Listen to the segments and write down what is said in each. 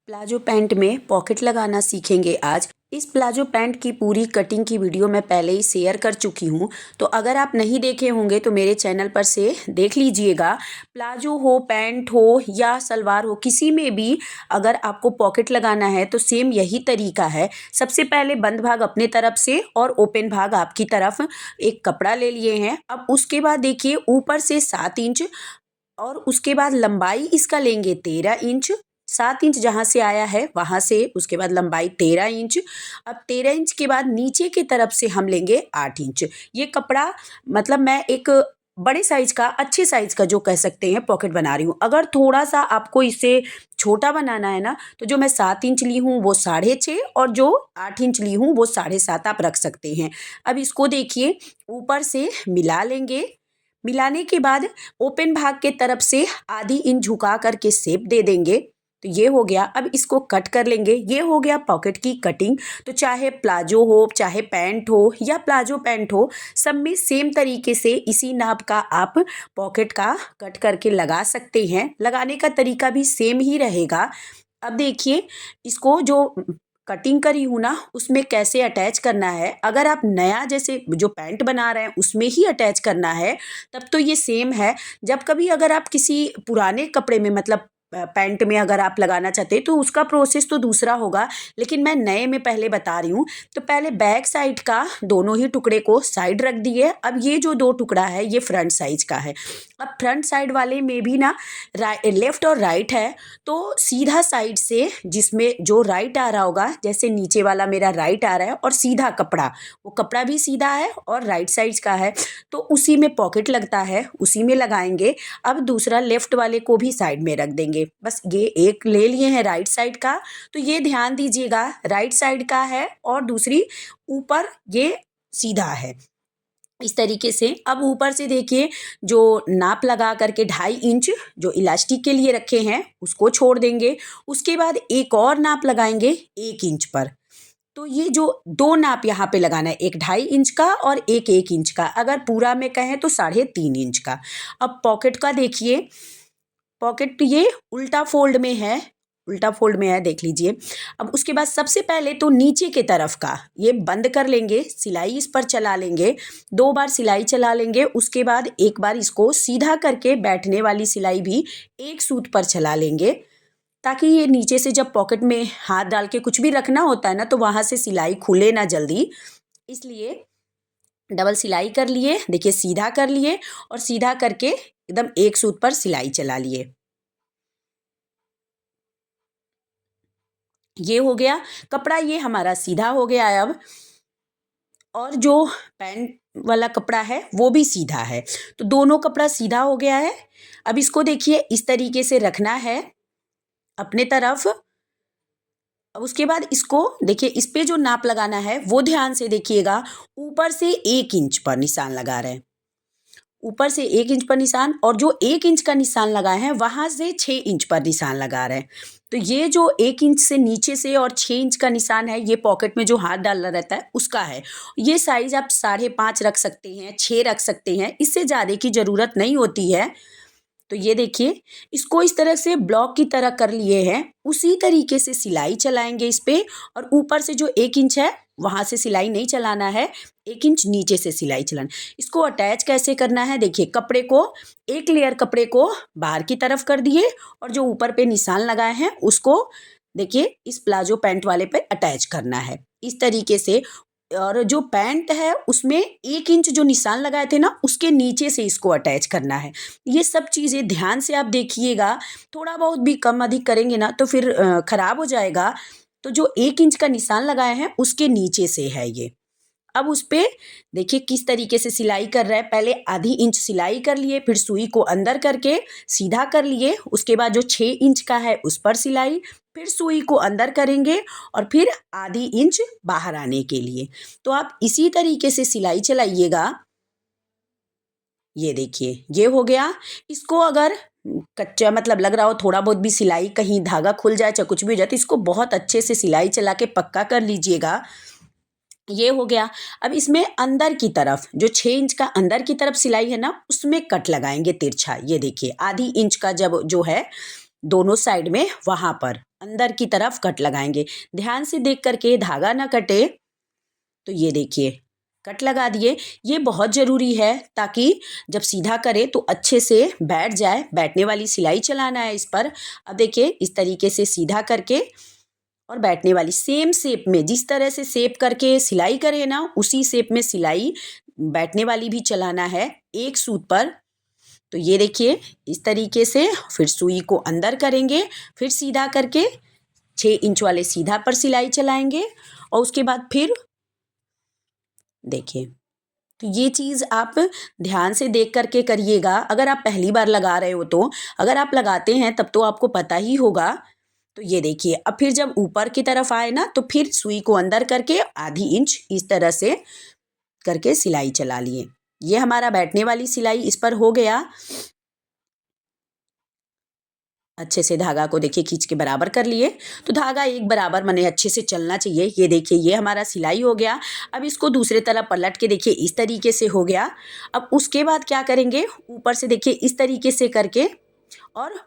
Palazzo pant में pocket लगाना सीखेंगे आज। इस प्लाजो पैंट की पूरी कटिंग की वीडियो मैं पहले ही शेयर कर चुकी हूँ, तो अगर आप नहीं देखे होंगे तो मेरे चैनल पर से देख लीजिएगा। प्लाजो हो, पैंट हो या सलवार हो, किसी में भी अगर आपको पॉकेट लगाना है तो सेम यही तरीका है। सबसे पहले बंद भाग अपने तरफ से और ओपन भाग आपकी तरफ एक कपड़ा ले लिए हैं। अब उसके बाद देखिए ऊपर से 7 इंच और उसके बाद लंबाई इसका लेंगे 13 इंच। 7 इंच जहाँ से आया है वहाँ से उसके बाद लंबाई 13 इंच। अब 13 इंच के बाद नीचे की तरफ से हम लेंगे 8 इंच। ये कपड़ा मतलब मैं एक बड़े साइज का, अच्छे साइज का जो कह सकते हैं पॉकेट बना रही हूँ। अगर थोड़ा सा आपको इसे छोटा बनाना है ना, तो जो मैं 7 इंच ली हूँ वो 6.5 और जो 8 इंच ली हूँ वो 7.5 आप रख सकते हैं। अब इसको देखिए ऊपर से मिला लेंगे। मिलाने के बाद ओपन भाग के तरफ से आधी इंच झुका करके शेप दे देंगे। तो ये हो गया। अब इसको कट कर लेंगे। ये हो गया पॉकेट की कटिंग। तो चाहे प्लाजो हो, चाहे पैंट हो या प्लाजो पैंट हो, सब में सेम तरीके से इसी नाप का आप पॉकेट का कट करके लगा सकते हैं। लगाने का तरीका भी सेम ही रहेगा। अब देखिए इसको जो कटिंग करी हूँ ना, उसमें कैसे अटैच करना है। अगर आप नया जैसे जो पैंट बना रहे हैं उसमें ही अटैच करना है तब तो ये सेम है। जब कभी अगर आप किसी पुराने कपड़े में मतलब पैंट में अगर आप लगाना चाहते हैं तो उसका प्रोसेस तो दूसरा होगा, लेकिन मैं नए में पहले बता रही हूँ। तो पहले बैक साइड का दोनों ही टुकड़े को साइड रख दिए। अब ये जो 2 टुकड़ा है ये फ्रंट साइज का है। अब फ्रंट साइड वाले में भी ना लेफ्ट और राइट है, तो सीधा साइड से जिसमें जो राइट आ रहा होगा, जैसे नीचे वाला मेरा राइट आ रहा है और सीधा कपड़ा, वो कपड़ा भी सीधा है और राइट साइज का है, तो उसी में पॉकेट लगता है, उसी में लगाएंगे। अब दूसरा लेफ्ट वाले को भी साइड में रख देंगे। बस ये एक ले लिए हैं राइट साइड का, तो ये ध्यान दीजिएगा राइट साइड का है और दूसरी ऊपर ये सीधा है इस तरीके से। अब ऊपर से देखिए जो नाप लगा करके 2.5 इंच जो इलास्टिक के लिए रखे हैं उसको छोड़ देंगे। उसके बाद एक और नाप लगाएंगे 1 इंच पर। तो ये जो 2 नाप यहाँ पे लगाना है, एक 2.5 इंच का और एक 1 इंच का। अगर पूरा में कहें तो 3.5 इंच का। अब पॉकेट का देखिए, पॉकेट ये उल्टा फोल्ड में है, उल्टा फोल्ड में है, देख लीजिए। अब उसके बाद सबसे पहले तो नीचे के तरफ का ये बंद कर लेंगे, सिलाई इस पर चला लेंगे। 2 बार सिलाई चला लेंगे। उसके बाद एक बार इसको सीधा करके बैठने वाली सिलाई भी एक सूत पर चला लेंगे, ताकि ये नीचे से जब पॉकेट में हाथ डाल के कुछ भी रखना होता है ना, तो वहाँ से सिलाई खुले ना जल्दी, इसलिए डबल सिलाई कर लिए। देखिए सीधा कर लिए और सीधा करके एकदम एक सूत पर सिलाई चला लिए। ये हो गया कपड़ा, ये हमारा सीधा हो गया है। अब और जो पैंट वाला कपड़ा है वो भी सीधा है, तो दोनों कपड़ा सीधा हो गया है। अब इसको देखिए इस तरीके से रखना है अपने तरफ। अब उसके बाद इसको देखिए, इस पे जो नाप लगाना है वो ध्यान से देखिएगा। ऊपर से 1 इंच पर निशान लगा रहे हैं, ऊपर से 1 इंच पर निशान, और जो 1 इंच का निशान लगाए हैं वहाँ से 6 इंच पर निशान लगा रहे हैं। तो ये जो 1 इंच से नीचे से और 6 इंच का निशान है, ये पॉकेट में जो हाथ डालना रहता है उसका है। ये साइज आप 5.5 रख सकते हैं, 6 रख सकते हैं, इससे ज़्यादा की ज़रूरत नहीं होती है। तो ये देखिए इसको इस तरह से ब्लॉक की तरह कर लिए हैं। उसी तरीके से सिलाई चलाएंगे इस पे, और ऊपर से जो 1 इंच है वहाँ से सिलाई नहीं चलाना है, 1 इंच नीचे से सिलाई चलाना। इसको अटैच कैसे करना है, देखिए कपड़े को, एक लेयर कपड़े को बाहर की तरफ कर दिए और जो ऊपर पे निशान लगाए हैं उसको देखिए इस प्लाजो पैंट वाले पे अटैच करना है इस तरीके से। और जो पैंट है उसमें 1 इंच जो निशान लगाए थे ना, उसके नीचे से इसको अटैच करना है। ये सब चीज़ें ध्यान से आप देखिएगा। थोड़ा बहुत भी कम अधिक करेंगे ना तो फिर खराब हो जाएगा। तो जो 1 इंच का निशान लगाए हैं उसके नीचे से है ये। अब उस पे देखिए किस तरीके से सिलाई कर रहा है। पहले आधी इंच सिलाई कर लिए, फिर सुई को अंदर करके सीधा कर लिए। उसके बाद जो 6 इंच का है उस पर सिलाई, फिर सुई को अंदर करेंगे और फिर आधी इंच बाहर आने के लिए। तो आप इसी तरीके से सिलाई चलाइएगा। ये देखिए ये हो गया। इसको अगर कच्चा मतलब लग रहा हो थोड़ा बहुत भी सिलाई, कहीं धागा खुल जाए चाहे कुछ भी हो जाए, तो इसको बहुत अच्छे से सिलाई चला के पक्का कर लीजिएगा। ये हो गया। अब इसमें अंदर की तरफ जो 6 इंच का अंदर की तरफ सिलाई है ना, उसमें कट लगाएंगे तिरछा। ये देखिए आधी इंच का जब जो है दोनों साइड में वहाँ पर अंदर की तरफ कट लगाएंगे। ध्यान से देख करके, धागा ना कटे। तो ये देखिए कट लगा दिए। ये बहुत ज़रूरी है ताकि जब सीधा करें तो अच्छे से बैठ जाए। बैठने वाली सिलाई चलाना है इस पर। अब देखिए इस तरीके से सीधा करके और बैठने वाली सेम शेप में, जिस तरह से शेप करके सिलाई करें ना, उसी शेप में सिलाई बैठने वाली भी चलाना है एक सूत पर। तो ये देखिए इस तरीके से फिर सुई को अंदर करेंगे, फिर सीधा करके 6 इंच वाले सीधा पर सिलाई चलाएंगे और उसके बाद फिर देखिए। तो ये चीज़ आप ध्यान से देख करके करिएगा। अगर आप पहली बार लगा रहे हो तो, अगर आप लगाते हैं तब तो आपको पता ही होगा। तो ये देखिए अब फिर जब ऊपर की तरफ आए ना तो फिर सुई को अंदर करके आधी इंच इस तरह से करके सिलाई चला लिए। ये हमारा बैठने वाली सिलाई इस पर हो गया। अच्छे से धागा को देखिए खींच के बराबर कर लिए। तो धागा एक बराबर माने अच्छे से चलना चाहिए। ये देखिए ये हमारा सिलाई हो गया। अब इसको दूसरे तरफ पलट के देखिए इस तरीके से हो गया। अब उसके बाद क्या करेंगे, ऊपर से देखिए इस तरीके से करके और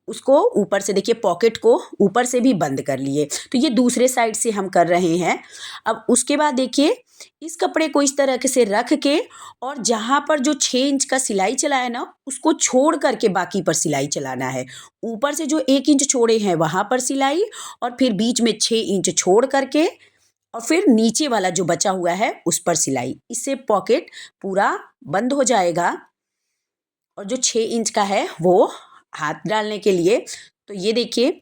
उसको ऊपर से देखिए पॉकेट को ऊपर से भी बंद कर लिए। तो ये दूसरे साइड से हम कर रहे हैं। अब उसके बाद देखिए इस कपड़े को इस तरह से रख के और जहाँ पर जो 6 इंच का सिलाई चलाया ना, उसको छोड़ करके बाकी पर सिलाई चलाना है। ऊपर से जो 1 इंच छोड़े हैं वहाँ पर सिलाई और फिर बीच में 6 इंच छोड़ करके और फिर नीचे वाला जो बचा हुआ है उस पर सिलाई। इससे पॉकेट पूरा बंद हो जाएगा। और जो 6 इंच का है वो हाथ डालने के लिए। तो ये देखिए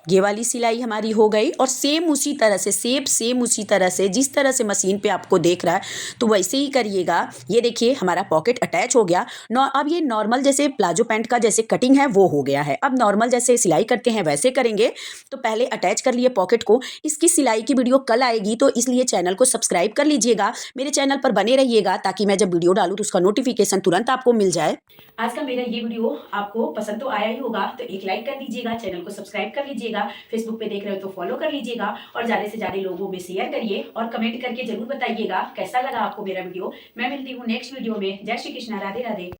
ये वाली सिलाई हमारी हो गई और सेम उसी तरह से सेम उसी तरह से जिस तरह से मशीन पे आपको देख रहा है तो वैसे ही करिएगा। ये देखिए हमारा पॉकेट अटैच हो गया। अब ये नॉर्मल जैसे प्लाजो पैंट का जैसे कटिंग है वो हो गया है। अब नॉर्मल जैसे सिलाई करते हैं वैसे करेंगे। तो पहले अटैच कर लिए पॉकेट को। इसकी सिलाई की वीडियो कल आएगी तो इसलिए चैनल को सब्सक्राइब कर लीजिएगा। मेरे चैनल पर बने रहिएगा ताकि मैं जब वीडियो डालूँ तो उसका नोटिफिकेशन तुरंत आपको मिल जाए। आज का मेरा ये वीडियो आपको पसंद तो आया ही होगा, तो एक लाइक कर दीजिएगा, चैनल को सब्सक्राइब कर लीजिएगा, फेसबुक पे देख रहे हो तो फॉलो कर लीजिएगा और ज़्यादा से ज़्यादा लोगों में शेयर करिए और कमेंट करके जरूर बताइएगा कैसा लगा आपको मेरा वीडियो। मैं मिलती हूँ नेक्स्ट वीडियो में। जय श्री कृष्णा, राधे राधे।